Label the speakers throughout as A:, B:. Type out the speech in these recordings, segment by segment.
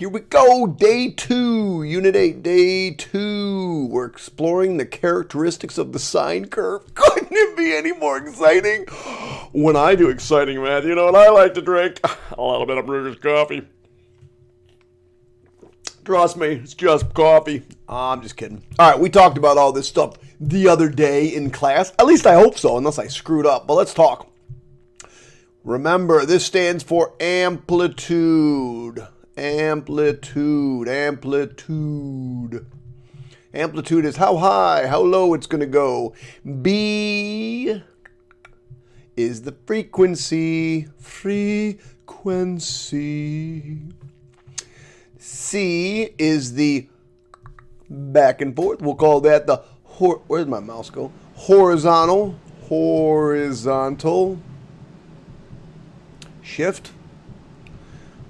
A: Here we go. Day 2, Unit 8, Day 2. We're exploring the characteristics of the sine curve. Couldn't it be any more exciting? When I do exciting math, you know what I like to drink? A little bit of Brewers coffee. Trust me, it's just coffee. I'm just kidding. All right, we talked about all this stuff the other day in class. At least I hope so, unless I screwed up. But let's talk. Remember, this stands for amplitude. Amplitude. Amplitude. Amplitude is how high, how low it's going to go. B is the frequency. Frequency. C is the back and forth. We'll call that the, where's my mouse go? Horizontal. Horizontal shift.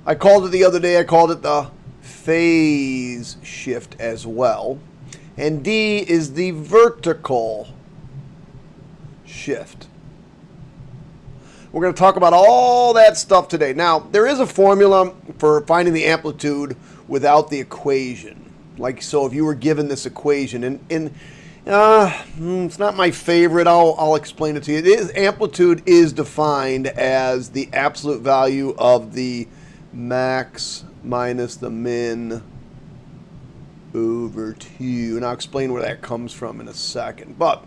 A: I called it the other day, I called it the phase shift as well. And D is the vertical shift. We're going to talk about all that stuff today. Now, there is a formula for finding the amplitude without the equation. Like, so if you were given this equation, and it's not my favorite, I'll explain it to you. Amplitude is defined as the absolute value of the max minus the min over 2. And I'll explain where that comes from in a second. But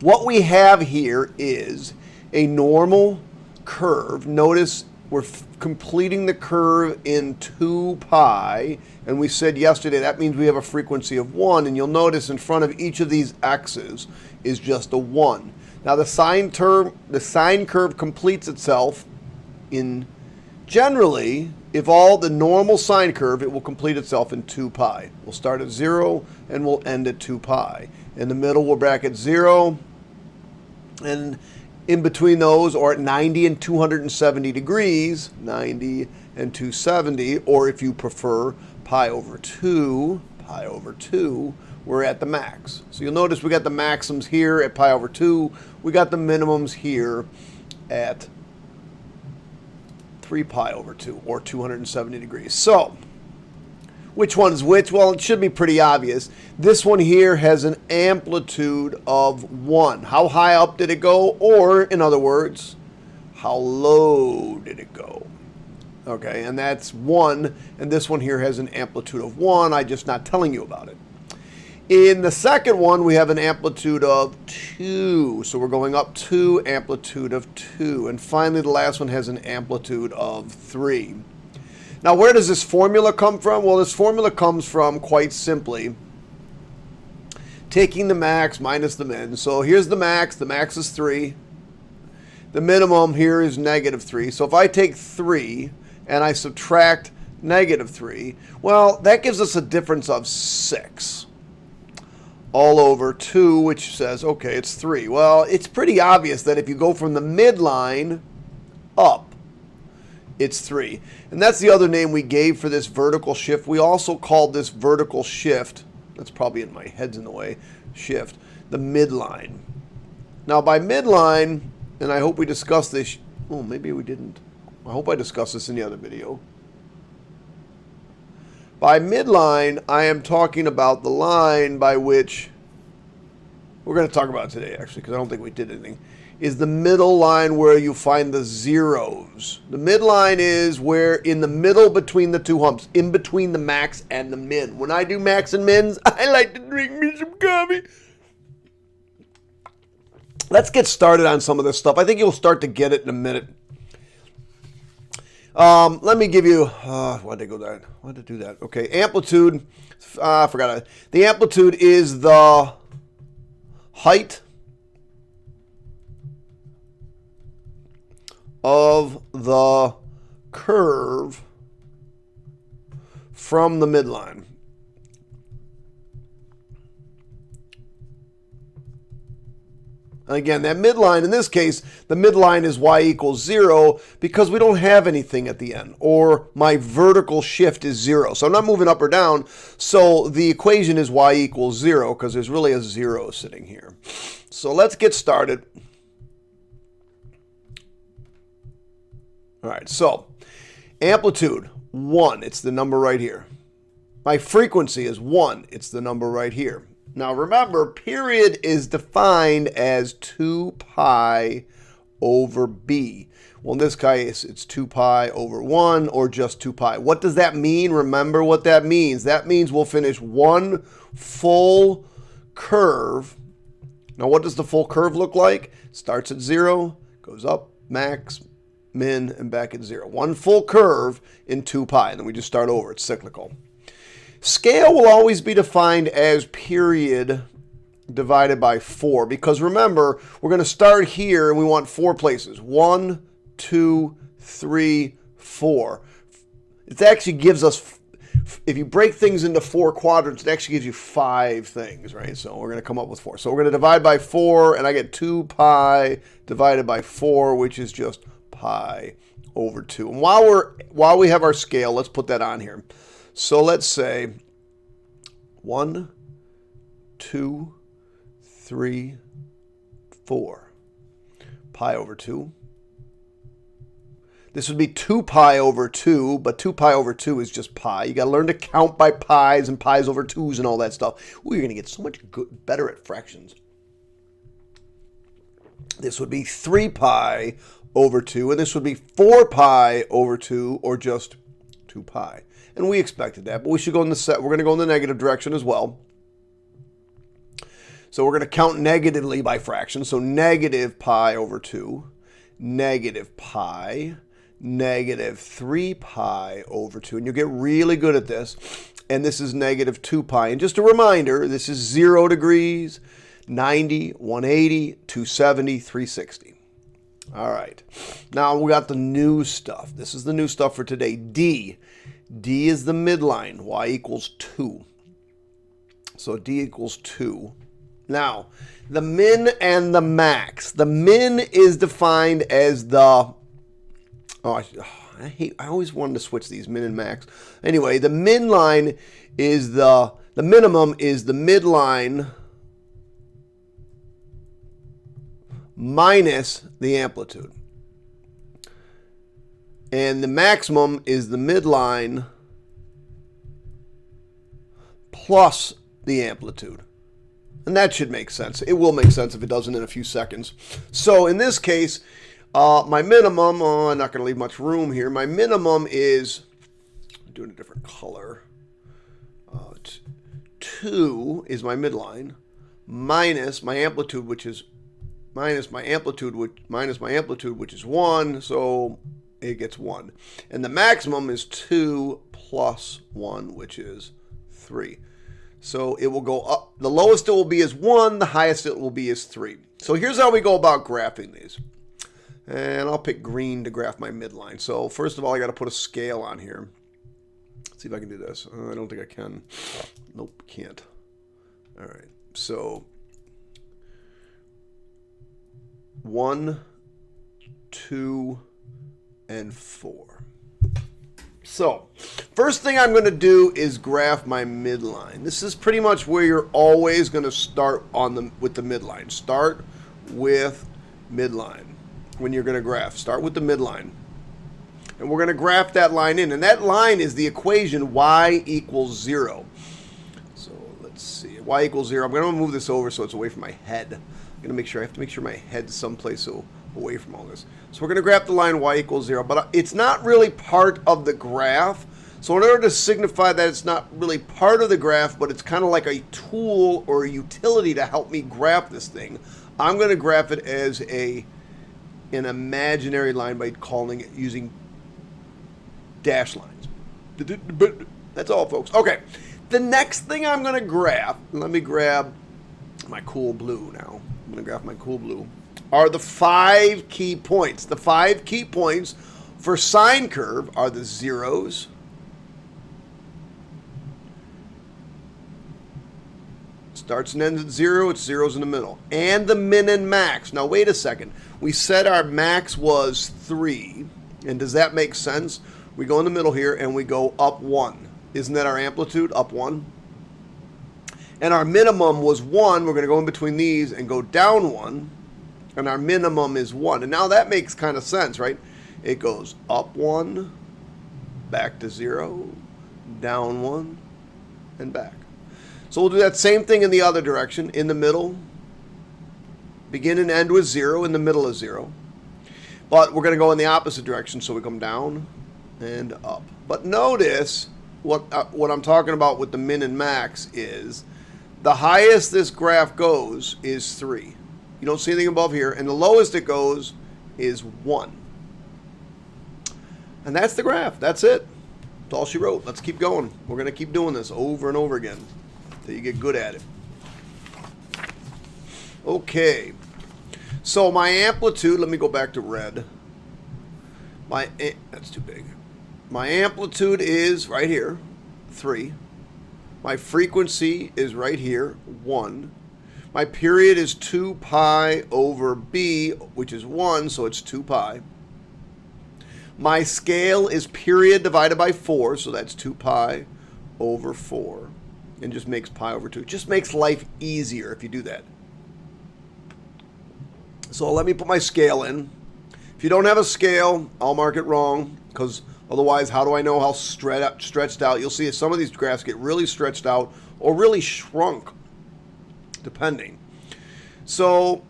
A: what we have here is a normal curve. Notice we're completing the curve in 2 pi, and we said yesterday that means we have a frequency of 1, and you'll notice in front of each of these x's is just a 1. Now the sine curve completes itself in, generally, if all the normal sine curve, it will complete itself in 2 pi. We'll start at 0 and we'll end at 2 pi. In the middle we'll bracket 0, and in between those, or at 90 and 270 degrees, 90 and 270, or if you prefer pi over 2, we're at the max. So you'll notice we got the maximums here at pi over 2. We got the minimums here at 3 pi over 2, or 270 degrees. So, which one is which? Well, it should be pretty obvious. This one here has an amplitude of 1. How high up did it go? Or, in other words, how low did it go? Okay, and that's 1. And this one here has an amplitude of 1. I'm just not telling you about it. In the second one, we have an amplitude of 2. So we're going up 2, amplitude of 2. And finally, the last one has an amplitude of 3. Now, where does this formula come from? Well, this formula comes from, quite simply, taking the max minus the min. So here's the max is 3. The minimum here is negative 3. So if I take 3 and I subtract negative 3, well, that gives us a difference of 6 all over 2, which says, okay, it's 3. Well, it's pretty obvious that if you go from the midline up, it's 3. And that's the other name we gave for this vertical shift. We also called this vertical shift, that's probably in my head's in the way, shift, the midline. Now by midline, and I hope we discussed this, oh, maybe we didn't. I hope I discussed this in the other video. By midline, I am talking about the line by which, we're going to talk about it today actually, because I don't think we did anything, is the middle line where you find the zeros. The midline is where in the middle between the two humps, in between the max and the min. When I do max and mins, I like to drink me some coffee. Let's get started on some of this stuff. I think you'll start to get it in a minute. Let me give you, why did I go that? Why did I do that? Okay, amplitude, I forgot it. The amplitude is the height of the curve from the midline. Again, that midline, in this case, the midline is y equals 0 because we don't have anything at the end, or my vertical shift is 0. So I'm not moving up or down, so the equation is y equals 0 because there's really a 0 sitting here. So let's get started. All right, so amplitude. 1. It's the number right here. My frequency is 1. It's the number right here. Now remember, period is defined as 2 pi over b. Well, in this case, it's 2 pi over 1 or just 2 pi. What does that mean? Remember what that means. That means we'll finish one full curve. Now, what does the full curve look like? Starts at 0, goes up, max, min, and back at 0. One full curve in 2 pi, and then we just start over. It's cyclical. Scale will always be defined as period divided by 4, because remember, we're going to start here and we want 4 places. 1, 2, 3, 4. It actually gives us, if you break things into 4 quadrants, it actually gives you 5 things, right? So we're going to come up with 4. So we're going to divide by 4, and I get 2 pi divided by 4, which is just pi over 2. And while we have our scale, let's put that on here. So let's say 1, 2, 3, 4. Pi over 2. This would be 2 pi over 2, but 2 pi over 2 is just pi. You got to learn to count by pi's and pi's over 2's and all that stuff. Ooh, you're going to get so much better at fractions. This would be 3 pi over 2, and this would be 4 pi over 2, or just 2 pi. And we expected that, but we should go in the set. We're going to go in the negative direction as well. So we're going to count negatively by fractions. So negative pi over 2, negative pi, negative 3 pi over 2. And you'll get really good at this. And this is negative 2 pi. And just a reminder, this is 0 degrees, 90, 180, 270, 360. All right. Now we got the new stuff. This is the new stuff for today. D. D is the midline. Y equals 2. So D equals 2. Now, the min and the max. The min is defined as the... I always wanted to switch these, min and max. Anyway, the min line is the minimum is the midline minus the amplitude. And the maximum is the midline plus the amplitude. And that should make sense. It will make sense if it doesn't in a few seconds. So in this case, my minimum, I'm not going to leave much room here. My minimum is, I'm doing a different color. 2 is my midline minus my amplitude, which is minus my amplitude, which is 1. So it gets 1. And the maximum is 2 plus 1, which is 3. So it will go up. The lowest it will be is 1. The highest it will be is 3. So here's how we go about graphing these. And I'll pick green to graph my midline. So first of all, I got to put a scale on here. Let's see if I can do this. I don't think I can. Nope, can't. All right. So 1, 2, and 4. So, first thing I'm going to do is graph my midline. This is pretty much where you're always going to start with the midline. Start with midline when you're going to graph. Start with the midline. And we're going to graph that line in. And that line is the equation y equals 0. So, let's see. Y equals 0. I'm going to move this over so it's away from my head. I have to make sure my head's someplace away from all this. So we're going to graph the line y equals 0, but it's not really part of the graph. So in order to signify that it's not really part of the graph, but it's kind of like a tool or a utility to help me graph this thing, I'm going to graph it as an imaginary line by using dash lines. That's all, folks. Okay, the next thing I'm going to graph, let me grab my cool blue now. I'm going to graph my cool blue. Are the 5 key points. The 5 key points for sine curve are the zeros, starts and ends at 0, it's zeros in the middle, and the min and max. Now wait a second. We said our max was 3, and does that make sense? We go in the middle here and we go up 1. Isn't that our amplitude? Up 1. And our minimum was 1. We're going to go in between these and go down 1. And our minimum is 1. And now that makes kind of sense, right? It goes up 1, back to 0, down 1, and back. So we'll do that same thing in the other direction. In the middle, begin and end with 0, in the middle is 0. But we're going to go in the opposite direction, so we come down and up. But notice what I'm talking about with the min and max is the highest this graph goes is 3. You don't see anything above here. And the lowest it goes is 1. And that's the graph. That's it. That's all she wrote. Let's keep going. We're going to keep doing this over and over again until you get good at it. Okay. So my amplitude, let me go back to red. That's too big. My amplitude is right here, 3. My frequency is right here, 1. My period is 2 pi over b, which is 1, so it's 2 pi. My scale is period divided by 4, so that's 2 pi over 4. And just makes pi over 2. It just makes life easier if you do that. So let me put my scale in. If you don't have a scale, I'll mark it wrong, because otherwise, how do I know how stretched out? You'll see some of these graphs get really stretched out or really shrunk, depending. So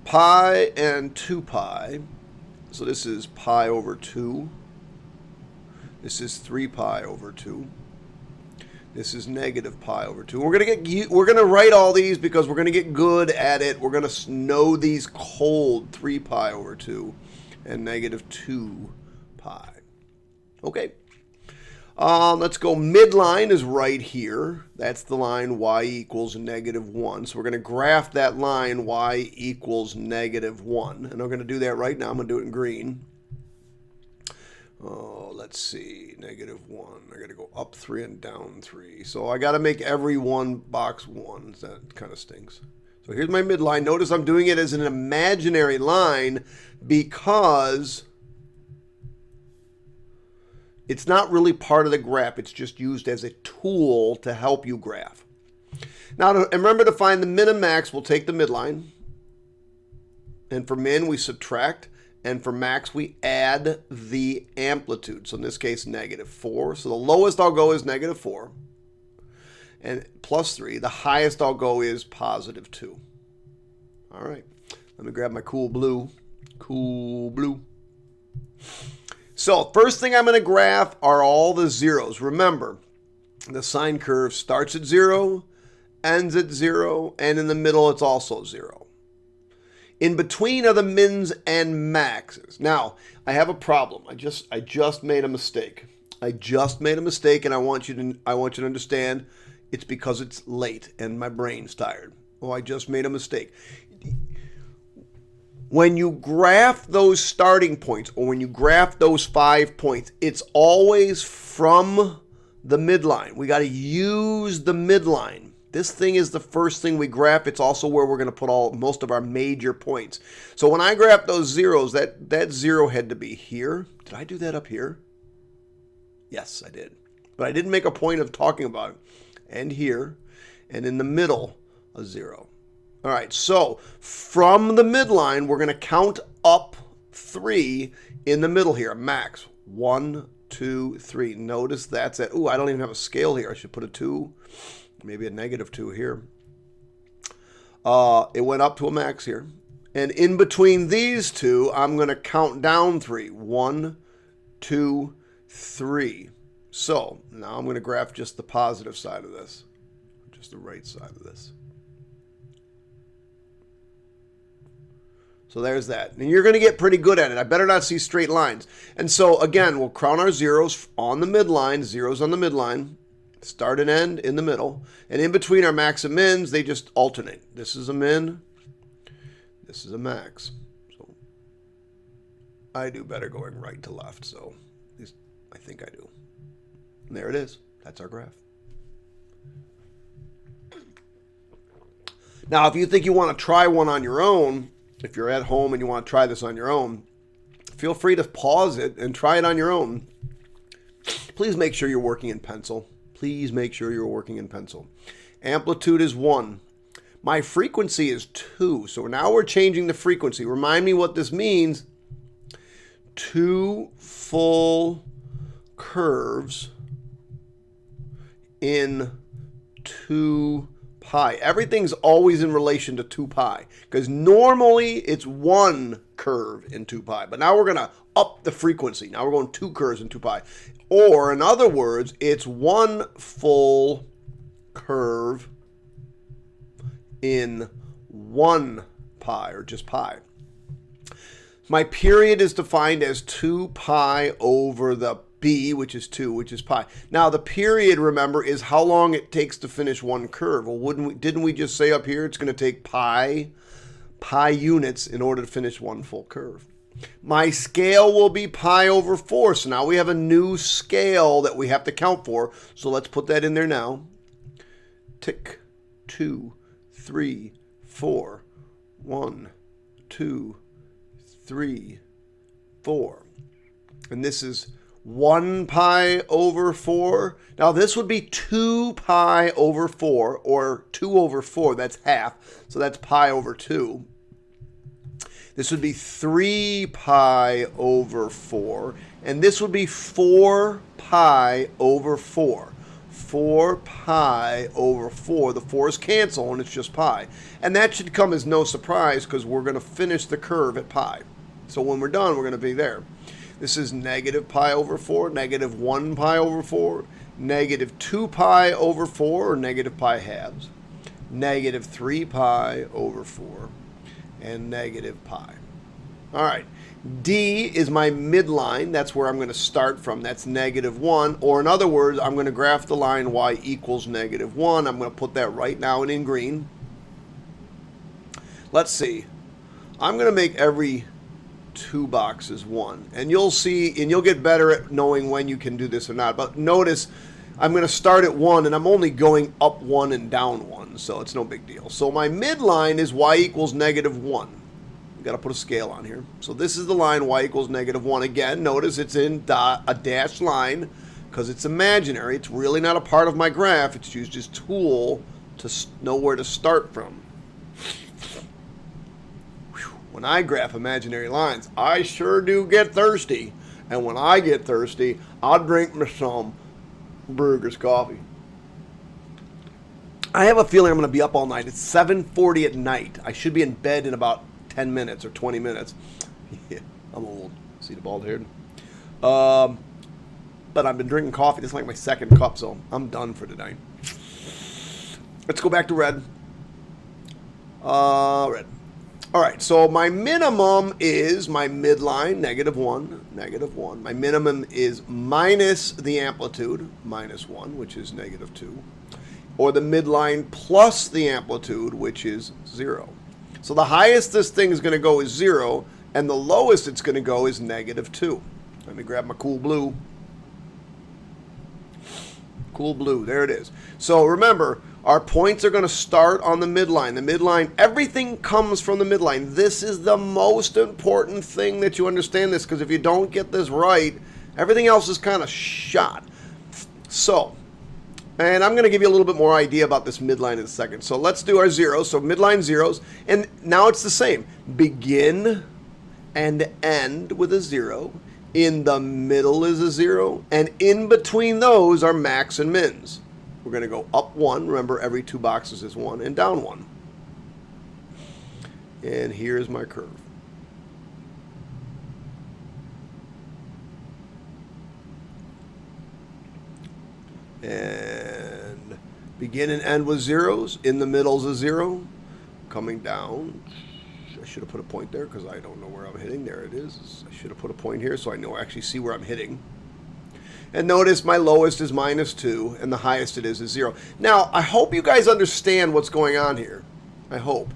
A: pi and 2 pi. So this is pi over 2. This is 3 pi over 2. This is negative pi over 2. We're gonna write all these because we're gonna get good at it. We're gonna know these cold. 3 pi over 2 and negative 2 pi. Okay. Let's go. Midline is right here. That's the line y equals negative 1. So we're going to graph that line y equals negative 1. And I'm going to do that right now. I'm going to do it in green. Oh, let's see. Negative 1. I got to go up 3 and down 3. So I got to make every one box 1. That kind of stinks. So here's my midline. Notice I'm doing it as an imaginary line because it's not really part of the graph. It's just used as a tool to help you graph. Now, remember to find the min and max, we'll take the midline. And for min, we subtract. And for max, we add the amplitude. So in this case, negative 4. So the lowest I'll go is negative 4. And plus 3. The highest I'll go is positive 2. All right. Let me grab my cool blue. Cool blue. So first thing I'm going to graph are all the zeros. Remember, the sine curve starts at 0, ends at 0, and in the middle it's also 0. In between are the mins and maxes. Now, I have a problem. I just made a mistake. I just made a mistake, and I want you to understand it's because it's late and my brain's tired. Oh, I just made a mistake. When you graph those starting points, or when you graph those 5 points, it's always from the midline. We got to use the midline. This thing is the first thing we graph. It's also where we're going to put most of our major points. So when I graph those zeros, that 0 had to be here. Did I do that up here? Yes, I did. But I didn't make a point of talking about it. And here, and in the middle, a 0. All right, so from the midline, we're going to count up 3 in the middle here, max. 1, 2, 3. Notice that's it. Ooh, I don't even have a scale here. I should put a 2, maybe a negative 2 here. It went up to a max here. And in between these two, I'm going to count down 3. 1, 2, 3. So now I'm going to graph just the positive side of this, just the right side of this. So there's that. And you're going to get pretty good at it. I better not see straight lines. And so, again, we'll crown our zeros on the midline. Zeros on the midline. Start and end in the middle. And in between our max and mins, they just alternate. This is a min. This is a max. So I do better going right to left. So at least I think I do. And there it is. That's our graph. Now, if you think you want to try one on your own, if you're at home and you want to try this on your own, feel free to pause it and try it on your own. Please make sure you're working in pencil. Please make sure you're working in pencil. Amplitude is 1. My frequency is 2. So now we're changing the frequency. Remind me what this means. 2 full curves in 2 pi. Everything's always in relation to 2 pi because normally it's 1 curve in 2 pi. But now we're going to up the frequency. Now we're going 2 curves in 2 pi. Or in other words, it's 1 full curve in 1 pi, or just pi. My period is defined as 2 pi over the b, which is 2, which is pi. Now the period, remember, is how long it takes to finish one curve. Well, didn't we just say up here it's going to take pi units in order to finish one full curve? My scale will be pi over 4. So now we have a new scale that we have to count for. So let's put that in there now. Tick, 2, 3, 4. 1, 2, 3, 4. And this is 1 pi over 4. Now this would be 2 pi over 4, or 2 over 4. That's half. So that's pi over 2. This would be 3 pi over 4. And this would be 4 pi over 4. 4 pi over 4. The 4's cancel, and it's just pi. And that should come as no surprise because we're going to finish the curve at pi. So when we're done, we're going to be there. This is negative pi over 4, negative 1 pi over 4, negative 2 pi over 4, or negative pi halves, negative 3 pi over 4, and negative pi. All right. D is my midline. That's where I'm going to start from. That's negative 1. Or in other words, I'm going to graph the line y equals negative 1. I'm going to put that right now in green. Let's see. I'm going to make every 2 boxes 1. And you'll see, and you'll get better at knowing when you can do this or not. But notice I'm going to start at 1, and I'm only going up 1 and down 1. So it's no big deal. So my midline is y equals negative 1. Got to put a scale on here. So this is the line y equals negative 1. Again, notice it's in a dashed line because it's imaginary. It's really not a part of my graph. It's used as tool to know where to start from. When I graph imaginary lines, I sure do get thirsty. And when I get thirsty, I'll drink me some Brugger's coffee. I have a feeling I'm going to be up all night. It's 7:40 at night. I should be in bed in about 10 minutes or 20 minutes. Yeah, I'm old. See the bald head? But I've been drinking coffee. This is like my second cup, so I'm done for tonight. Let's go back to red. Red. All right, so my minimum is my midline, negative 1, negative 1. My minimum is minus the amplitude, minus 1, which is negative 2. Or the midline plus the amplitude, which is 0. So the highest this thing is going to go is 0, and the lowest it's going to go is negative 2. Let me grab my cool blue. Cool blue, there it is. So remember, our points are going to start on the midline. The midline, everything comes from the midline. This is the most important thing that you understand this, because if you don't get this right, everything else is kind of shot. So, and I'm going to give you a little bit more idea about this midline in a second. So let's do our zeros. So midline zeros. And now it's the same. Begin and end with a 0. In the middle is a 0. And in between those are max and mins. We're going to go up 1. Remember, every 2 boxes is 1. And down 1. And here's my curve. And begin and end with zeros. In the middle is a 0. Coming down. I should have put a point there because I don't know where I'm hitting. There it is. I should have put a point here so I know actually see where I'm hitting. And notice my lowest is minus 2 and the highest it is 0. Now, I hope you guys understand what's going on here. I hope.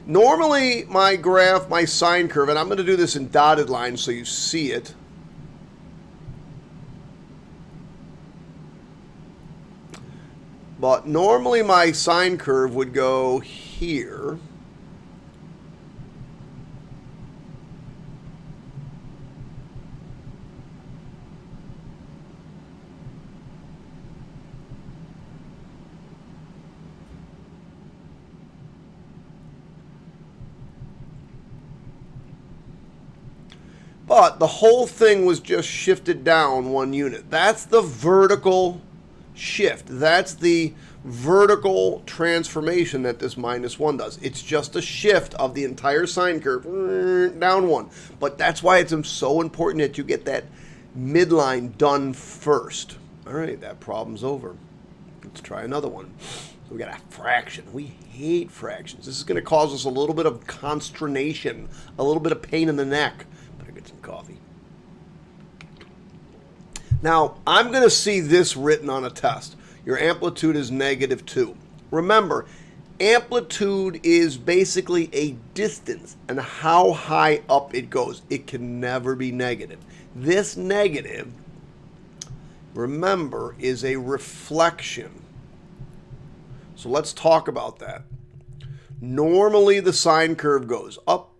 A: Normally, my graph, my sine curve, and I'm going to do this in dotted lines so you see it. But normally my sine curve would go here. But the whole thing was just shifted down 1 unit. That's the vertical shift. That's the vertical transformation that this -1 does. It's just a shift of the entire sine curve down 1. But that's why it's so important that you get that midline done first. All right, that problem's over. Let's try another one. So we got a fraction. We hate fractions. This is going to cause us a little bit of consternation, a little bit of pain in the neck. Better get some coffee. Now, I'm going to see this written on a test. Your amplitude is -2. Remember, amplitude is basically a distance and how high up it goes. It can never be negative. This negative, remember, is a reflection. So let's talk about that. Normally, the sine curve goes up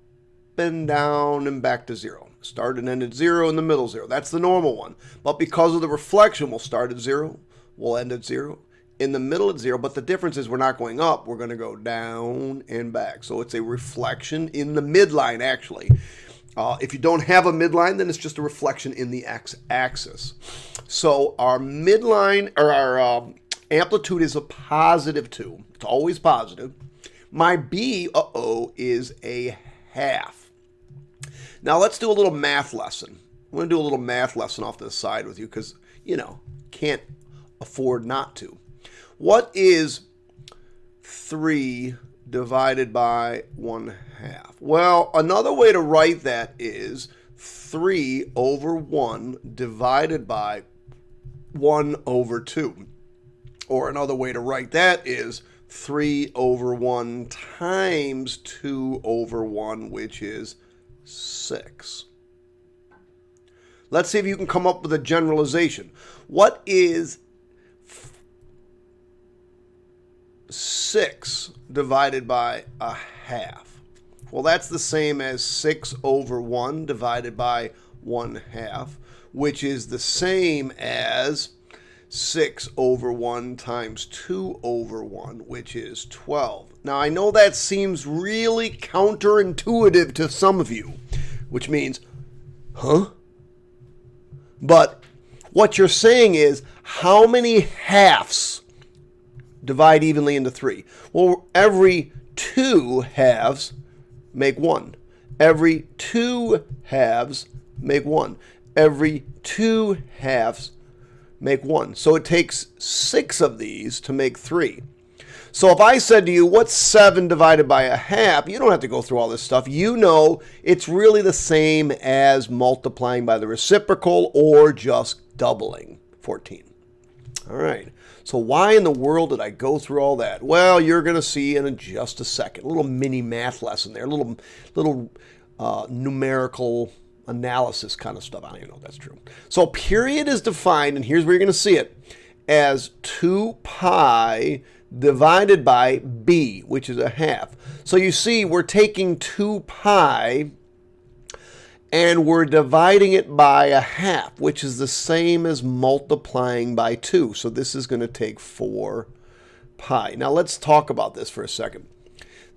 A: and down and back to 0. Start and end at 0, in the middle 0. That's the normal one. But because of the reflection, we'll start at 0, we'll end at 0, in the middle at 0. But the difference is we're not going up, we're going to go down and back. So it's a reflection in the midline, actually. If you don't have a midline, then it's just a reflection in the x-axis. So our midline, or our amplitude is a +2. It's always positive. My b, is a half. Now let's do a little math lesson. I'm going to do a little math lesson off to the side with you because, can't afford not to. What is 3 divided by 1/2? Well, another way to write that is 3 over 1 divided by 1 over 2. Or another way to write that is 3 over 1 times 2 over 1, which is 6. Let's see if you can come up with a generalization. What is 6 divided by 1/2? Well, that's the same as 6 over 1 divided by 1/2, which is the same as 6 over 1 times 2 over 1, which is 12. Now, I know that seems really counterintuitive to some of you, which means, huh? But what you're saying is, how many halves divide evenly into 3? Well, every 2 halves make 1. Every 2 halves make 1. Every 2 halves make 1. So it takes 6 of these to make 3. So if I said to you, what's 7 divided by 1/2? You don't have to go through all this stuff. You know it's really the same as multiplying by the reciprocal or just doubling 14. All right. So why in the world did I go through all that? Well, you're going to see in just a second. A little mini math lesson there. A little numerical analysis kind of stuff. I don't even know if that's true. So period is defined, and here's where you're going to see it, as 2 pi divided by b, which is 1/2. So you see we're taking 2 pi and we're dividing it by 1/2, which is the same as multiplying by 2. So this is going to take 4 pi. Now let's talk about this for a second.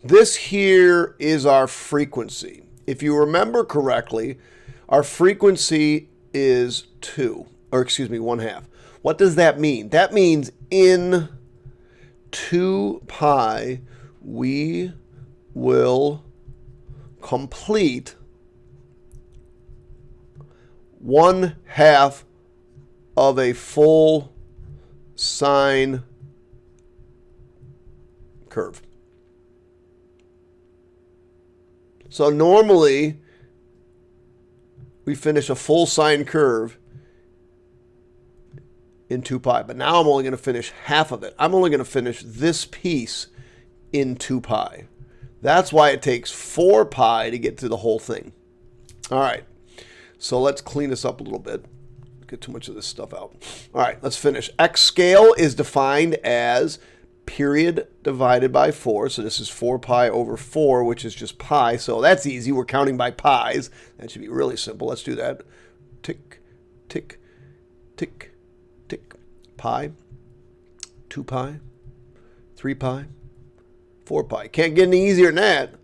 A: This here is our frequency. If you remember correctly, our frequency is 1/2. What does that mean? That means in 2 pi, we will complete 1/2 of a full sine curve. So normally, we finish a full sine curve in 2 pi. But now I'm only going to finish half of it. I'm only going to finish this piece in 2 pi. That's why it takes 4 pi to get through the whole thing. All right. So let's clean this up a little bit. Get too much of this stuff out. All right, let's finish. X scale is defined as period divided by 4. So this is 4 pi over 4, which is just pi. So that's easy. We're counting by pi's. That should be really simple. Let's do that. Tick, tick, tick, tick. Pi, 2 pi, 3 pi, 4 pi. Can't get any easier than that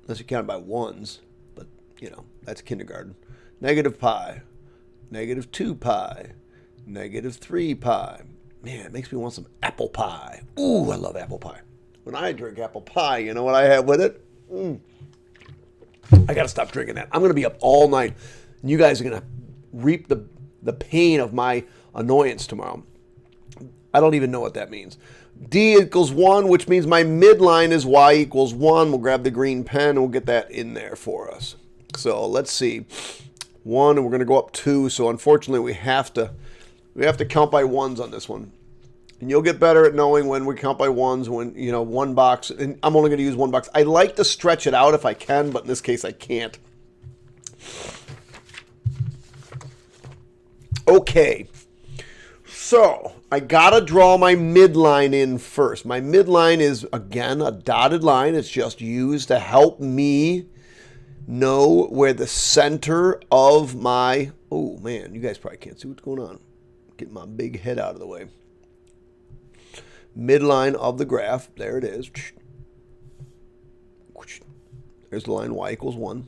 A: unless you count it by ones. But, you That's kindergarten. Negative pi, negative 2 pi, negative 3 pi. Man, it makes me want some apple pie. Ooh, I love apple pie. When I drink apple pie, you know what I have with it? I got to stop drinking that. I'm going to be up all night. And you guys are going to reap the pain of my annoyance tomorrow. I don't even know what that means. D equals 1, which means my midline is y equals 1. We'll grab the green pen and we'll get that in there for us. So let's see. 1, and we're going to go up 2. So unfortunately, we have to count by ones on this one. And you'll get better at knowing when we count by ones, when, you know, one box. And I'm only going to use one box. I like to stretch it out if I can, but in this case, I can't. Okay. So I got to draw my midline in first. My midline is, again, a dotted line. It's just used to help me know where the center of my... Oh, man, you guys probably can't see what's going on. Get my big head out of the way. Midline of the graph. There it is. There's the line y equals 1.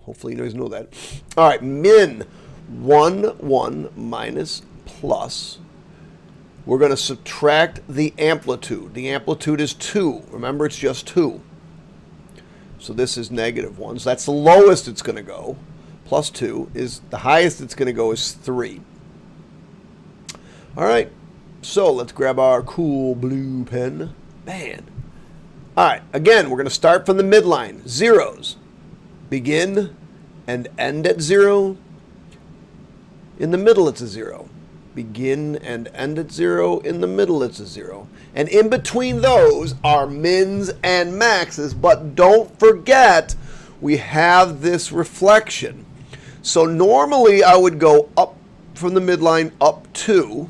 A: Hopefully you guys know that. All right, min 1, 1 minus plus. We're going to subtract the amplitude. The amplitude is 2. Remember, it's just 2. So this is negative 1. So that's the lowest it's going to go. Plus 2 is the highest it's going to go is 3. All right. So let's grab our cool blue pen. Man. All right. Again, we're going to start from the midline. Zeros. Begin and end at 0. In the middle, it's a 0. Begin and end at 0. In the middle, it's a 0. And in between those are mins and maxes. But don't forget, we have this reflection. So normally I would go up from the midline up 2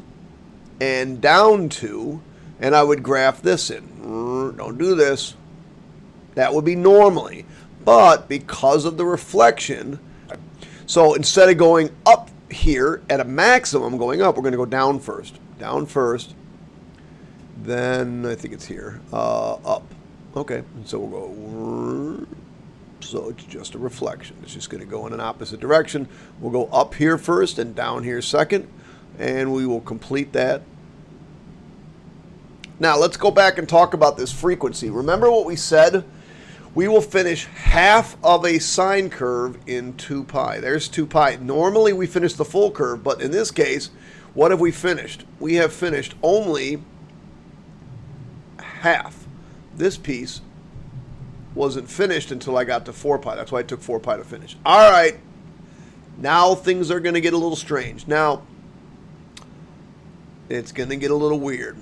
A: and down 2, and I would graph this in. Don't do this. That would be normally. But because of the reflection, so instead of going up here at a maximum going up, we're going to go down first. Down first. Then I think it's here. Up. Okay. And so we'll go. So it's just a reflection. It's just going to go in an opposite direction. We'll go up here first and down here second. And we will complete that. Now let's go back and talk about this frequency. Remember what we said? We will finish half of a sine curve in 2 pi. There's 2 pi. Normally we finish the full curve, but in this case, what have we finished? We have finished only half. This piece wasn't finished until I got to 4 pi. That's why it took 4 pi to finish. All right. Now things are going to get a little strange. Now, it's going to get a little weird.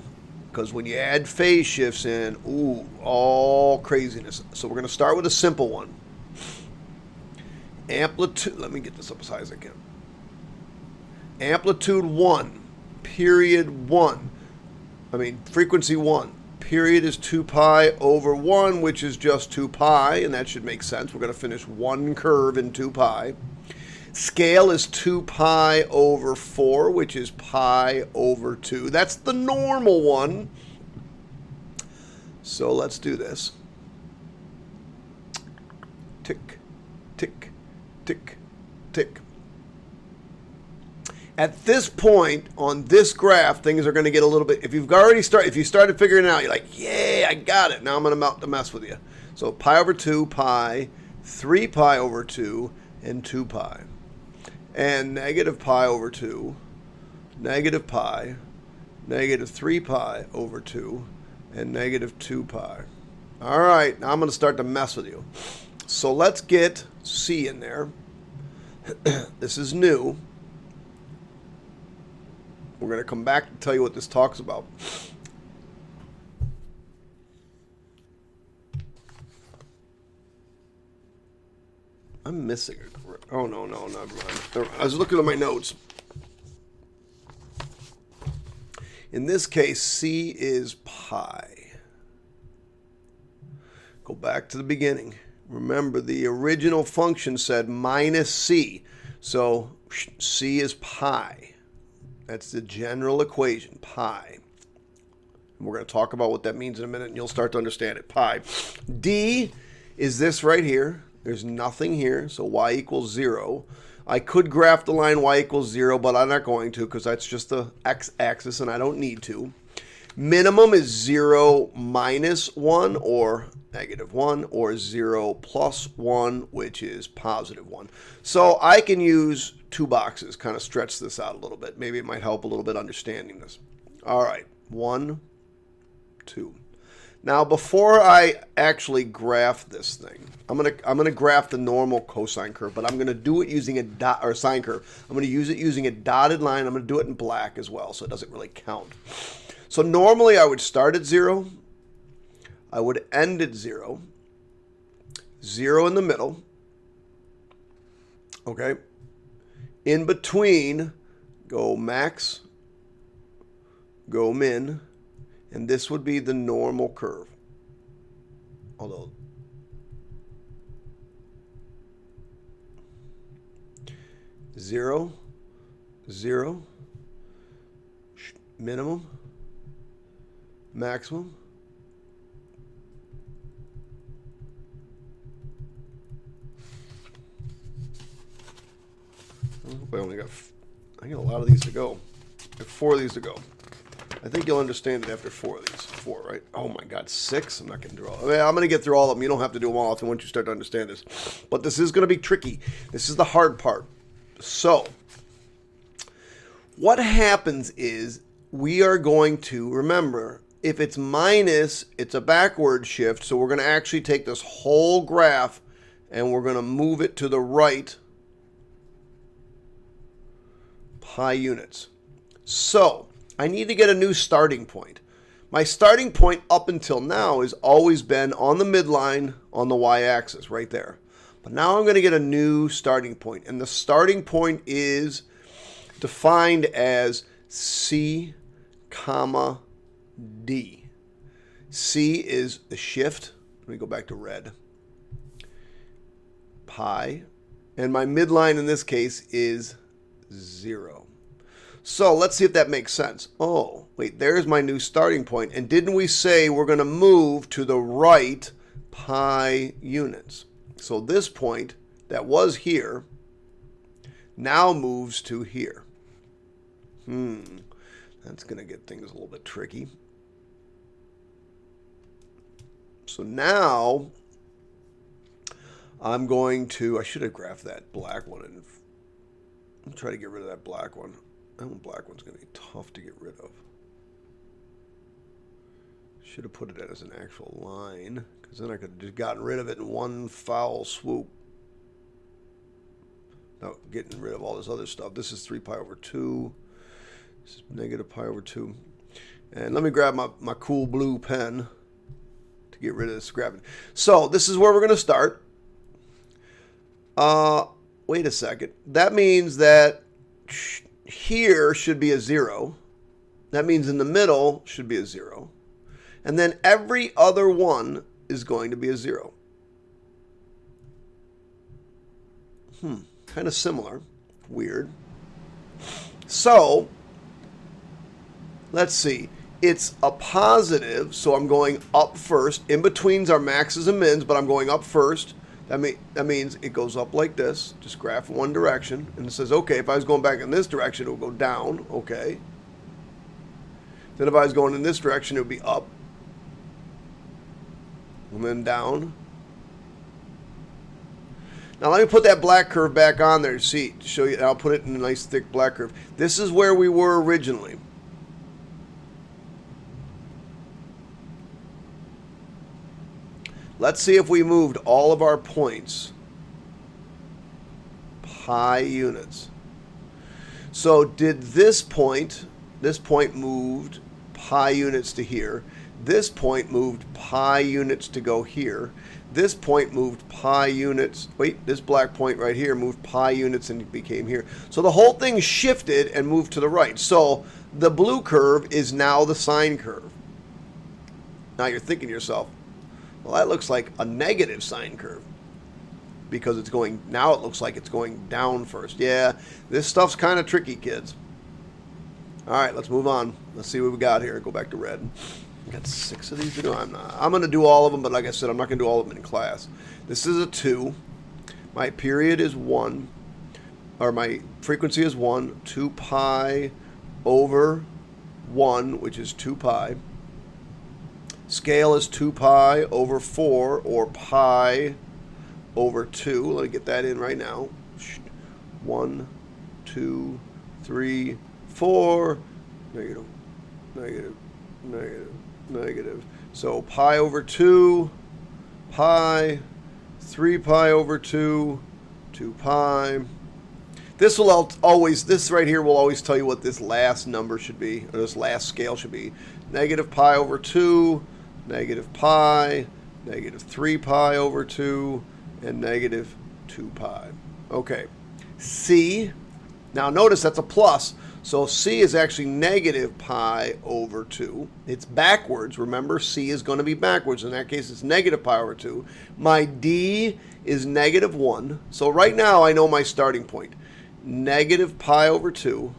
A: Because when you add phase shifts in, ooh, all craziness. So we're going to start with a simple one. Amplitude, let me get this up as high as I can. Amplitude 1, period 1. Frequency 1. Period is 2 pi over 1, which is just 2 pi, and that should make sense. We're going to finish one curve in 2 pi. Scale is 2 pi over 4, which is pi over 2. That's the normal one. So let's do this. Tick, tick, tick, tick. At this point on this graph, things are going to get a little bit. If you started figuring it out, you're like, yeah, I got it. Now I'm going to mess with you. So pi over 2, pi, 3 pi over 2, and 2 pi. And negative pi over 2, negative pi, negative 3 pi over 2, and negative 2 pi. All right, now I'm going to start to mess with you. So let's get C in there. This is new. We're going to come back and tell you what this talks about. I'm missing it. Oh, no, never mind. I was looking at my notes. In this case, C is pi. Go back to the beginning. Remember, the original function said minus C. So C is pi. That's the general equation, pi. And we're going to talk about what that means in a minute, and you'll start to understand it. Pi. D is this right here. There's nothing here, so y equals 0. I could graph the line y equals 0, but I'm not going to because that's just the x-axis and I don't need to. Minimum is 0 minus 1 or negative 1 or 0 plus 1, which is positive 1. So I can use two boxes, kind of stretch this out a little bit. Maybe it might help a little bit understanding this. All right, 1, 2. Now, before I actually graph this thing, I'm gonna graph the normal cosine curve, but I'm gonna do it using a dot or sine curve. I'm gonna use it using a dotted line. I'm gonna do it in black as well, so it doesn't really count. So normally I would start at 0. I would end at 0. 0 in the middle. Okay. In between, go max, go min. And this would be the normal curve. Although, zero, zero, minimum, maximum, I hope I got a lot of these to go. I have 4 of these to go. I think you'll understand it after 4 of these. 4, right? Oh my God, 6? I'm not going to do all. I mean, I'm going to get through all of them. You don't have to do them all once you start to understand this. But this is going to be tricky. This is the hard part. So, what happens is we are going to, remember, if it's minus, it's a backward shift. So we're going to actually take this whole graph and we're going to move it to the right pi units. So, I need to get a new starting point. My starting point up until now has always been on the midline on the y-axis right there. But now I'm going to get a new starting point. And the starting point is defined as C, comma, D. C is the shift. Let me go back to red. Pi. And my midline in this case is 0. So let's see if that makes sense. Oh, wait, there's my new starting point. And didn't we say we're going to move to the right pi units? So this point that was here now moves to here. That's going to get things a little bit tricky. So now I'm going to, I should have graphed that black one and I'll try to get rid of that black one. That black one's going to be tough to get rid of. Should have put it as an actual line, because then I could have just gotten rid of it in one foul swoop. Now, getting rid of all this other stuff. This is 3 pi over 2. This is negative pi over 2. And let me grab my cool blue pen to get rid of this grabbing. So this is where we're going to start. Wait a second. That means that here should be a 0. That means in the middle should be a 0. And then every other one is going to be a 0. Kind of similar. Weird. So, let's see. It's a positive, so I'm going up first. In betweens are maxes and mins, but I'm going up first. That means it goes up like this. Just graph one direction. And it says, okay, if I was going back in this direction, it would go down. Okay. Then if I was going in this direction, it would be up. And then down. Now let me put that black curve back on there to show you. I'll put it in a nice thick black curve. This is where we were originally. Let's see if we moved all of our points pi units. So did this point moved pi units to here. This point moved pi units to go here. This point moved pi units. Wait, this black point right here moved pi units and became here. So the whole thing shifted and moved to the right. So the blue curve is now the sine curve. Now you're thinking to yourself, well, that looks like a negative sine curve because it's going, now it looks like it's going down first. Yeah, this stuff's kind of tricky, kids. All right, let's move on. Let's see what we got here. Go back to red. We got 6 of these to do. I'm going to do all of them, but like I said, I'm not going to do all of them in class. This is a 2. My period is 1, or my frequency is 1, 2 pi over 1, which is 2 pi. Scale is 2 pi over 4, or pi over 2. Let me get that in right now. 1, 2, 3, 4, negative, negative, negative, negative. So pi over 2, pi, 3 pi over 2, 2 pi. This will always, this right here will always tell you what this last number should be, or this last scale should be. Negative pi over 2, negative pi, negative 3 pi over 2, and negative 2 pi. Okay. C, now notice that's a plus, so C is actually negative pi over 2. It's backwards. Remember, C is going to be backwards. In that case, it's negative pi over 2. My D is negative 1. So right now, I know my starting point. Negative pi over 2,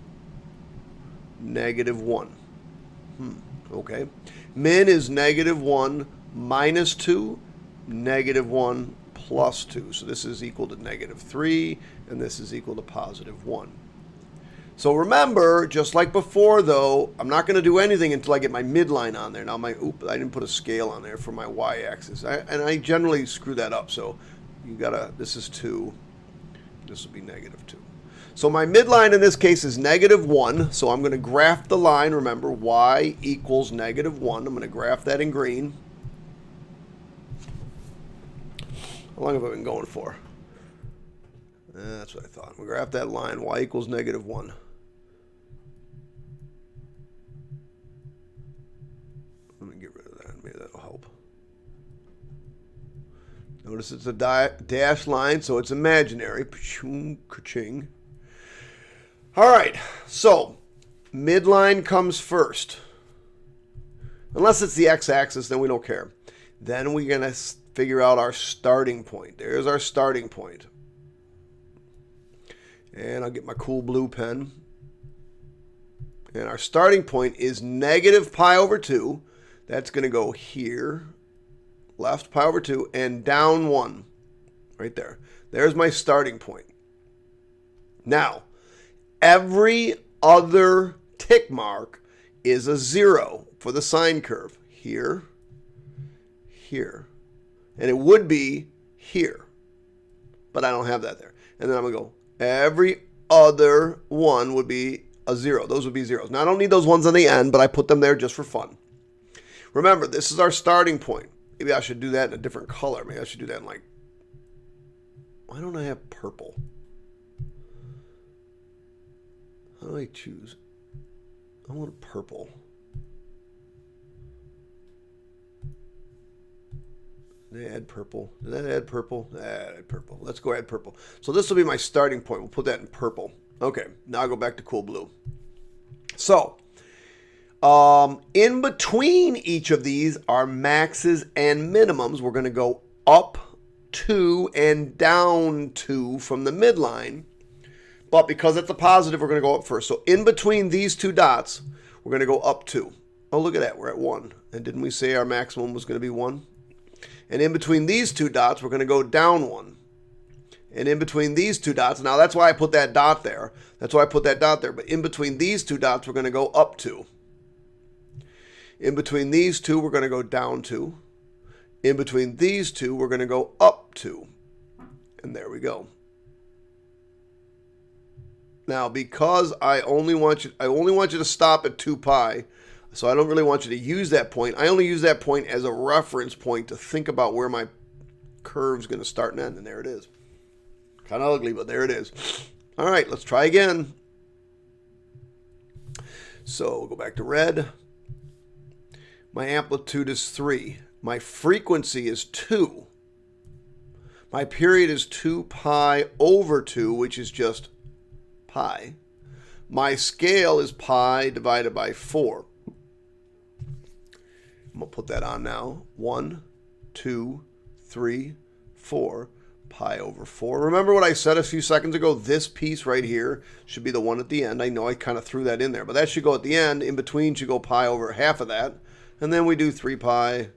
A: negative 1. Okay. Min is negative 1 minus 2, negative 1 plus 2. So this is equal to negative 3, and this is equal to positive 1. So remember, just like before, though, I'm not going to do anything until I get my midline on there. Now, I didn't put a scale on there for my y-axis. And I generally screw that up. So you gotta, this is 2. This will be negative 2. So my midline in this case is negative 1. So I'm going to graph the line. Remember, y equals negative 1. I'm going to graph that in green. How long have I been going for? That's what I thought. We graph that line, y equals negative 1. Let me get rid of that. Maybe that'll help. Notice it's a dashed line, so it's imaginary. Ka-ching. All right, so midline comes first. Unless it's the x-axis, then we don't care. Then we're going to figure out our starting point. There's our starting point. And I'll get my cool blue pen. And our starting point is negative pi over 2. That's going to go here. Left pi over 2 and down 1. Right there. There's my starting point. Now, every other tick mark is a 0 for the sine curve. Here, here. And it would be here. But I don't have that there. And then I'm going to go, every other one would be a 0. Those would be zeros. Now, I don't need those ones on the end, but I put them there just for fun. Remember, this is our starting point. Maybe I should do that in a different color. Maybe I should do that in like, why don't I have purple? How do I choose? I want a purple. Did I add purple? Did I add purple? Add purple. Let's go add purple. So this will be my starting point. We'll put that in purple. Okay, now I'll go back to cool blue. So, in between each of these are maxes and minimums. We're going to go up 2 and down 2 from the midline. But because it's a positive, we're going to go up first. So in between these two dots, we're going to go up 2. Oh, look at that. We're at 1. And didn't we say our maximum was going to be 1? And in between these two dots, we're going to go down 1. And in between these two dots, now that's why I put that dot there. That's why I put that dot there. But in between these two dots, we're going to go up 2. In between these two, we're going to go down 2. In between these two, we're going to go up 2. And there we go. Now, because I only want you to stop at 2 pi, so I don't really want you to use that point. I only use that point as a reference point to think about where my curve's going to start and end, and there it is. Kind of ugly, but there it is. All right, let's try again. So we'll go back to red. My amplitude is 3. My frequency is 2. My period is 2 pi over 2, which is just pi. My scale is pi divided by 4. I'm going to put that on now. 1, 2, 3, 4, pi over 4. Remember what I said a few seconds ago? This piece right here should be the one at the end. I know I kind of threw that in there, but that should go at the end. In between should go pi over half of that. And then we do 3 pi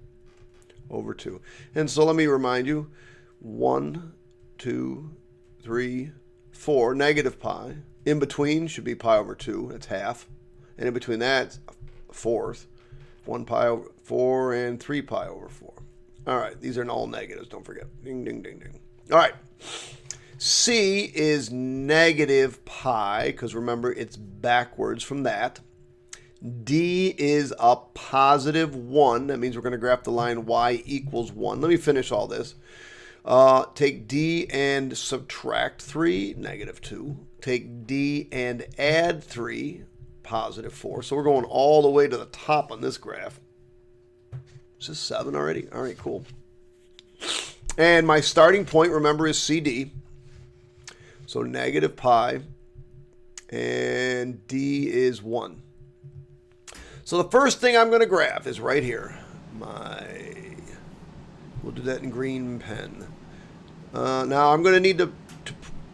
A: over 2. And so let me remind you, 1, 2, 3, 4, negative pi. In between should be pi over 2. That's half. And in between that, a fourth. 1 pi over 4 and 3 pi over 4. All right, these are all negatives, don't forget. Ding, ding, ding, ding. All right. C is negative pi, because remember, it's backwards from that. D is a positive 1. That means we're going to graph the line y equals 1. Let me finish all this. Take D and subtract 3, negative 2. Take D and add 3, positive 4. So we're going all the way to the top on this graph. Is this 7 already? All right, cool. And my starting point, remember, is CD. So negative pi, and D is 1. So the first thing I'm going to graph is right here. We'll do that in green pen. Now I'm going to need to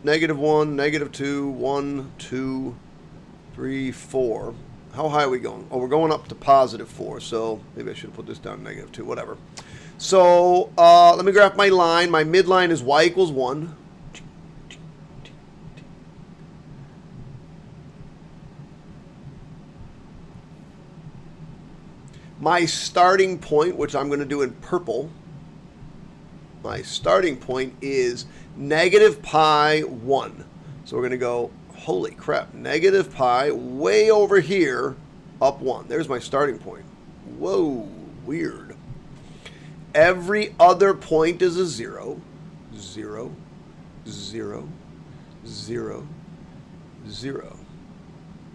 A: negative 1, negative 2, 1, 2, 3, 4. How high are we going? Oh, we're going up to positive 4, so maybe I should put this down negative 2, whatever. So let me graph my line. My midline is y equals 1. My starting point, which I'm going to do in purple, my starting point is negative pi 1. So we're going to go, holy crap, negative pi way over here, up 1. There's my starting point. Whoa, weird. Every other point is a 0. 0, 0, 0, 0.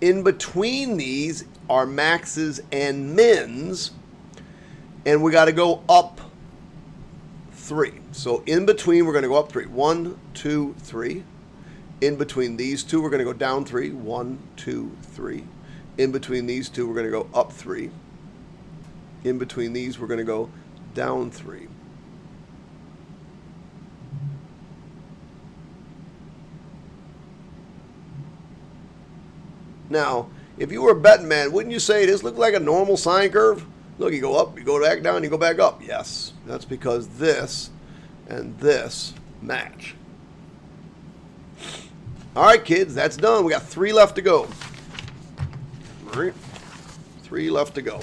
A: In between these are maxes and mins, and we got to go up 3. So in between, we're going to go up 3. 1, 2, 3. In between these two, we're going to go down 3. 1, 2, 3. In between these two, we're going to go up 3. In between these, we're going to go down 3. Now, if you were a betting man, wouldn't you say this looked like a normal sine curve? Look, you go up, you go back down, you go back up. Yes, that's because this and this match. All right, kids, that's done. We got 3 left to go. All right, 3 left to go.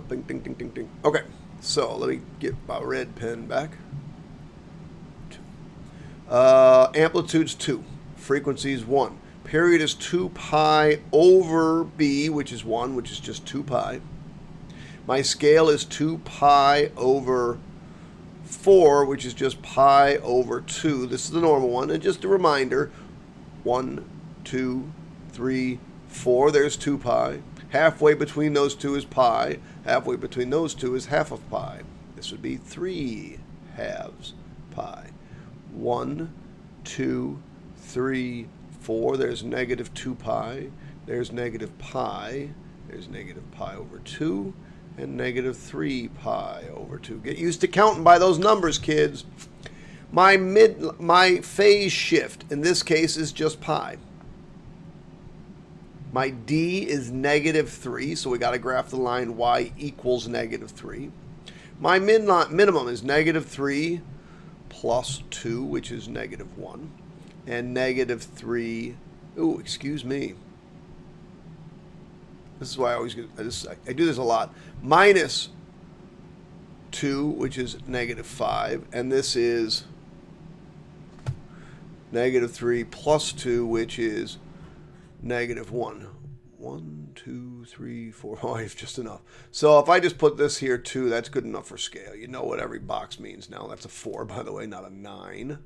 A: Ding, ding, ding, ding, ding. Okay, so let me get my red pen back. Amplitude's 2. Frequency is 1. Period is 2 pi over b, which is 1, which is just 2 pi. My scale is 2 pi over 4, which is just pi over 2. This is the normal one. And just a reminder, 1, 2, 3, 4. There's 2 pi. Halfway between those two is pi. Halfway between those two is half of pi. This would be 3 halves pi. 1, 2, 3, 4. There's negative 2 pi. There's negative pi. There's negative pi over 2. And negative 3 pi over 2. Get used to counting by those numbers, kids. My phase shift in this case is just pi. My D is negative 3, so we got to graph the line y equals negative 3. My minimum is negative 3 plus 2, which is negative 1. And negative 3, ooh, excuse me. This is why I always get this. I do this a lot. Minus 2, which is negative 5. And this is negative 3 plus 2, which is negative 1. 1, 2, 3, 4. Oh, I have just enough. So if I just put this here, 2, that's good enough for scale. You know what every box means now. That's a 4, by the way, not a 9.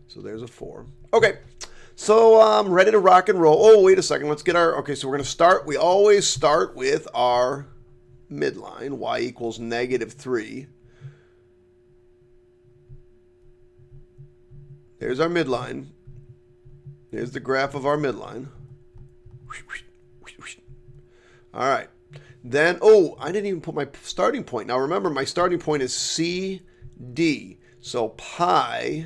A: So there's a 4. Okay, so I'm ready to rock and roll. Oh, wait a second. Let's get our, okay, so we're going to start. We always start with our midline, y equals negative 3. There's our midline. There's the graph of our midline. All right. Then, oh, I didn't even put my starting point. Now, remember, my starting point is CD. So pi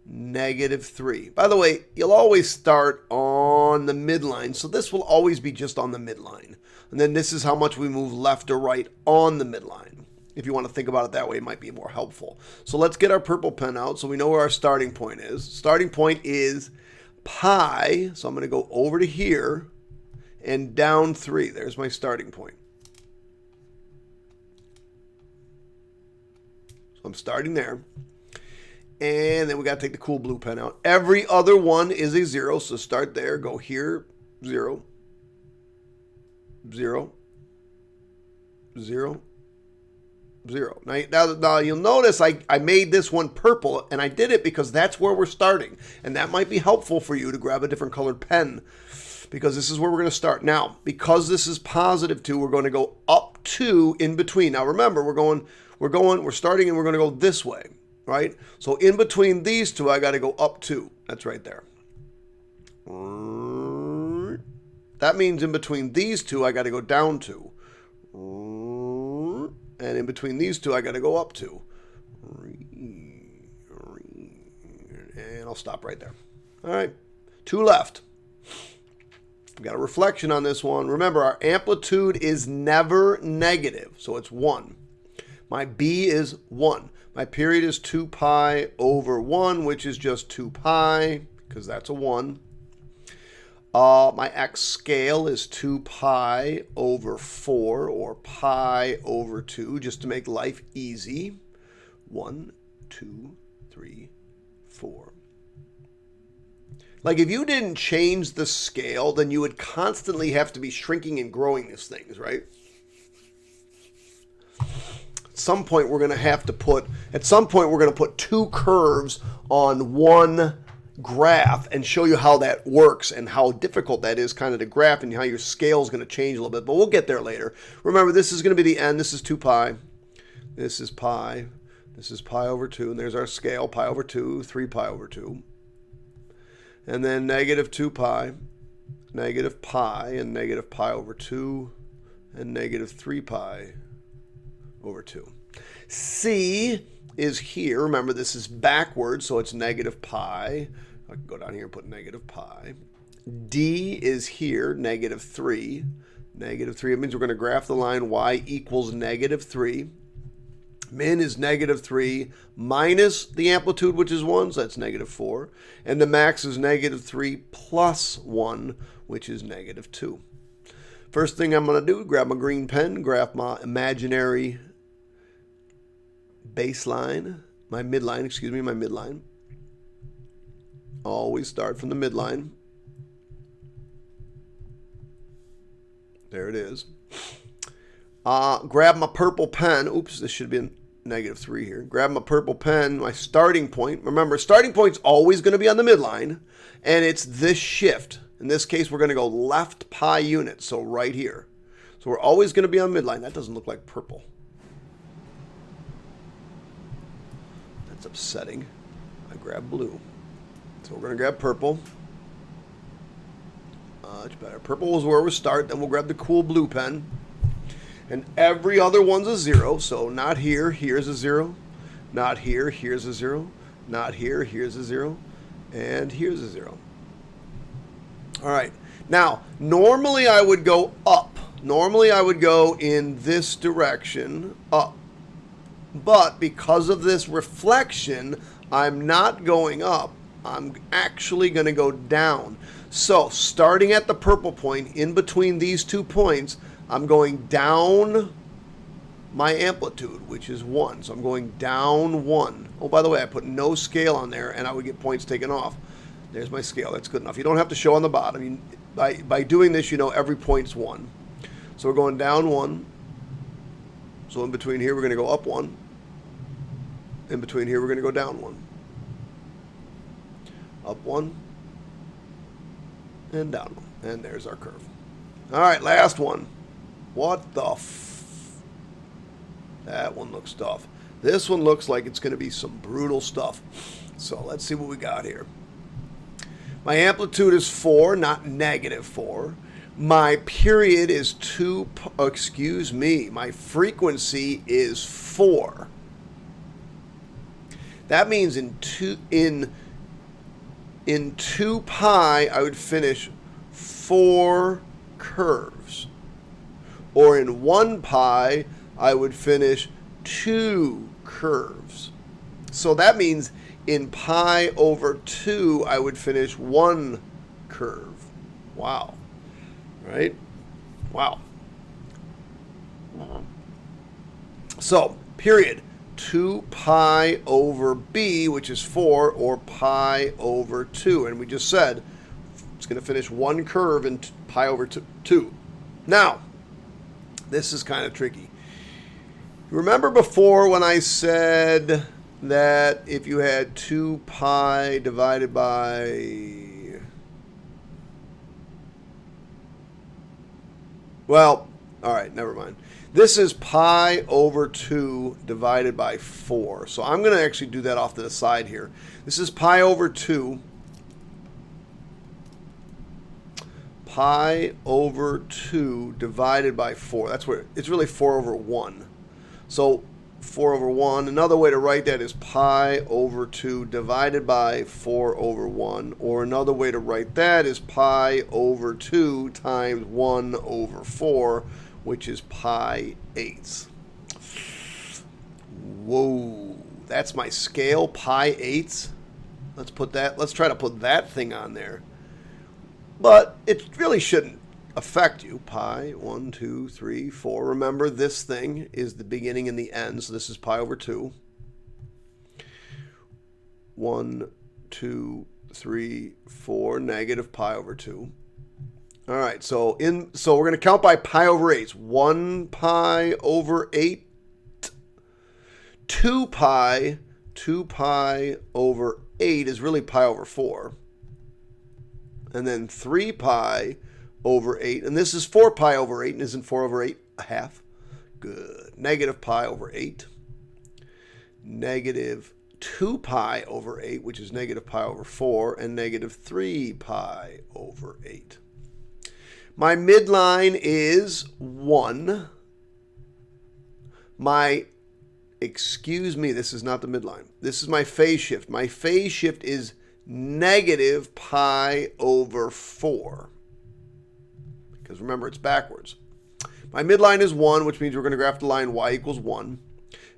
A: negative 3. By the way, you'll always start on the midline. So this will always be just on the midline. And then this is how much we move left or right on the midline. If you want to think about it that way, it might be more helpful. So let's get our purple pen out so we know where our starting point is. Starting point is pi, so I'm going to go over to here and down 3. There's my starting point. So I'm starting there. And then we got to take the cool blue pen out. Every other one is a 0, so start there. Go here, 0, 0, 0, 0. Now you'll notice I made this one purple, and I did it because that's where we're starting. And that might be helpful for you to grab a different colored pen, because this is where we're going to start. Now, because this is positive 2, we're going to go up 2 in between. Now remember, we're starting and we're going to go this way, right? So in between these two, I got to go up 2. That's right there. That means in between these two, I got to go down 2. And in between these two, I got to go up 2. And I'll stop right there. All right, 2 left. We got a reflection on this one. Remember, our amplitude is never negative, so it's 1. My b is 1. My period is 2 pi over 1, which is just 2 pi, because that's a 1. My x scale is 2 pi over 4, or pi over 2, just to make life easy. 1, 2, 3, 4. Like, if you didn't change the scale, then you would constantly have to be shrinking and growing these things, right? At some point, we're going to put 2 curves on one graph and show you how that works and how difficult that is kind of to graph, and how your scale is going to change a little bit, but we'll get there later. Remember, this is going to be the end. This is 2 pi. This is pi. This is pi over 2, and there's our scale, pi over 2, 3 pi over 2. And then negative 2 pi, negative pi, and negative pi over 2, and negative 3 pi over 2. C is here. Remember, this is backwards, so it's negative pi. I can go down here and put negative pi. D is here, negative 3. Negative 3, it means we're going to graph the line y equals negative 3. Min is negative 3 minus the amplitude, which is 1, so that's negative 4. And the max is negative 3 plus 1, which is negative 2. First thing I'm going to do, grab my green pen, graph my imaginary baseline, my midline. Always start from the midline. There it is. Grab my purple pen. Oops, this should be in negative 3 here. Grab my purple pen, my starting point. Remember, starting point's always going to be on the midline, and it's this shift. In this case, we're going to go left pi units, so right here. So we're always going to be on midline. That doesn't look like purple. That's upsetting. I grab blue. So we're going to grab purple. Much better. Purple is where we start. Then we'll grab the cool blue pen. And every other one's a 0. So not here, here's a 0. Not here, here's a 0. Not here, here's a 0. And here's a 0. All right. Now, normally I would go up. Normally I would go in this direction, up. But because of this reflection, I'm not going up. I'm actually going to go down. So starting at the purple point, in between these 2 points, I'm going down my amplitude, which is 1. So I'm going down 1. Oh, by the way, I put no scale on there, and I would get points taken off. There's my scale. That's good enough. You don't have to show on the bottom. By doing this, you know every point's 1. So we're going down 1. So in between here, we're going to go up 1. In between here, we're going to go down 1. Up 1. And down 1. And there's our curve. All right, last one. What the That one looks tough. This one looks like it's going to be some brutal stuff. So let's see what we got here. My amplitude is 4, not negative 4. My period is 2, my frequency is 4. That means in 2 pi, I would finish 4 curves. Or in 1 pi, I would finish 2 curves. So that means in pi over 2, I would finish 1 curve. Wow. Right? Wow. So, period. 2 pi over b, which is 4, or pi over 2. And we just said it's going to finish 1 curve in pi over 2. Now, this is kind of tricky. Remember before when I said that if you had 2 pi divided by... Well, all right, never mind. This is pi over 2 divided by 4. So I'm going to actually do that off to the side here. This is pi over 2. Pi over 2 divided by 4. That's where it's really 4 over 1. So 4 over 1. Another way to write that is pi over 2 divided by 4 over 1. Or another way to write that is pi over 2 times 1 over 4, which is pi eighths. Whoa, that's my scale, pi eighths. Let's try to put that thing on there. But it really shouldn't affect you. Pi, 1, 2, 3, 4. Remember, this thing is the beginning and the end, so this is pi over 2. 1, 2, 3, 4, negative pi over 2. All right, so we're going to count by pi over 8. 1 pi over 8. 2 pi over 8 is really pi over 4. And then 3 pi over 8. And this is 4 pi over 8. And isn't 4 over 8 a half? Good. Negative pi over 8. Negative 2 pi over 8, which is negative pi over 4. And negative 3 pi over 8. My midline is 1. Excuse me, this is not the midline. This is my phase shift. My phase shift is negative pi over 4. Because remember, it's backwards. My midline is 1, which means we're going to graph the line y equals 1.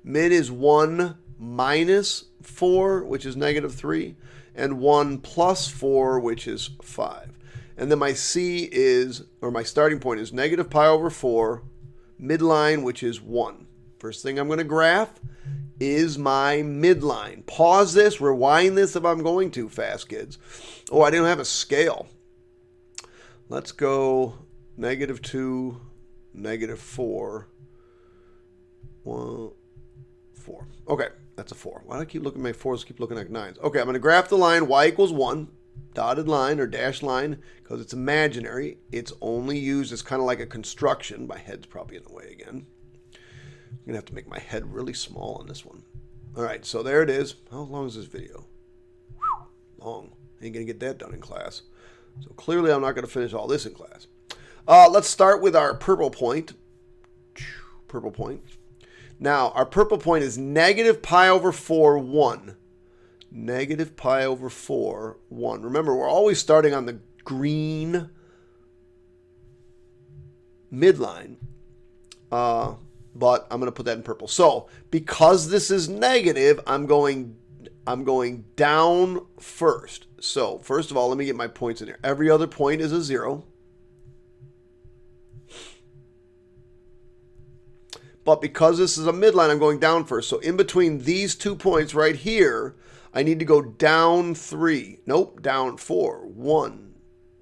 A: Mid is 1 minus 4, which is negative 3. And 1 plus 4, which is 5. And then my C is, or my starting point is negative pi over 4, midline, which is 1. First thing I'm going to graph is my midline. Pause this, rewind this if I'm going too fast, kids. Oh, I didn't have a scale. Let's go negative 2, negative 4, 1, 4. Okay, that's a 4. Why do I keep looking at my 4s, keep looking at 9s? Okay, I'm going to graph the line y equals 1, dotted line or dashed line, because it's imaginary. It's only used as kind of like a construction. My head's probably in the way again. I'm going to have to make my head really small on this one. All right, so there it is. How long is this video? Whew, long. Ain't going to get that done in class. So clearly I'm not going to finish all this in class. Let's start with our purple point. Purple point. Now, our purple point is negative pi over 4, 1. Negative pi over 4, 1. Remember, we're always starting on the green midline. But I'm going to put that in purple. So, because this is negative, I'm going down first. So, first of all, let me get my points in here. Every other point is a 0. But because this is a midline, I'm going down first. So, in between these 2 points right here, I need to go down 3. Nope, down 4. 1,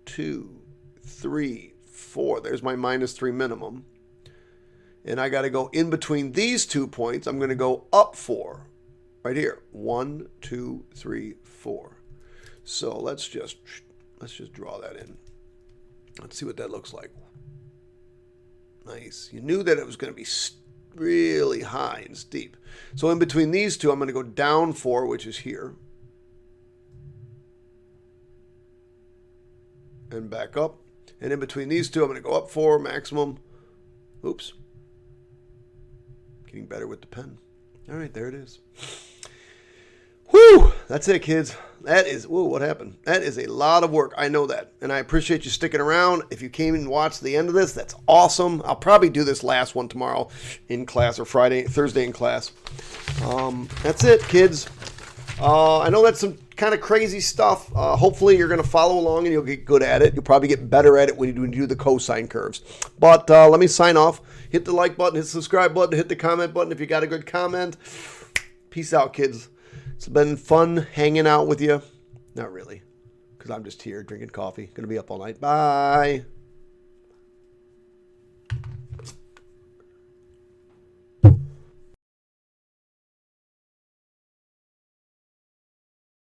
A: 2, 3, 4. There's my minus 3 minimum. And I got to go in between these 2 points. I'm going to go up 4 right here. 1, 2, 3, 4. So let's just draw that in. Let's see what that looks like. Nice. You knew that it was going to be really high and steep. So in between these 2, I'm going to go down 4, which is here. And back up. And in between these 2, I'm going to go up 4 maximum. Oops. Getting better with the pen. All right, there it is. Whew, that's it, kids. That is, whoa, what happened? That is a lot of work. I know that. And I appreciate you sticking around. If you came and watched the end of this, that's awesome. I'll probably do this last one tomorrow in class, or Thursday in class. That's it, kids. I know that's some kind of crazy stuff. Hopefully you're going to follow along and you'll get good at it. You'll probably get better at it when you do the cosine curves. But let me sign off. Hit the like button, hit the subscribe button, hit the comment button if you got a good comment. Peace out, kids. It's been fun hanging out with you. Not really, because I'm just here drinking coffee. Going to be up all night. Bye.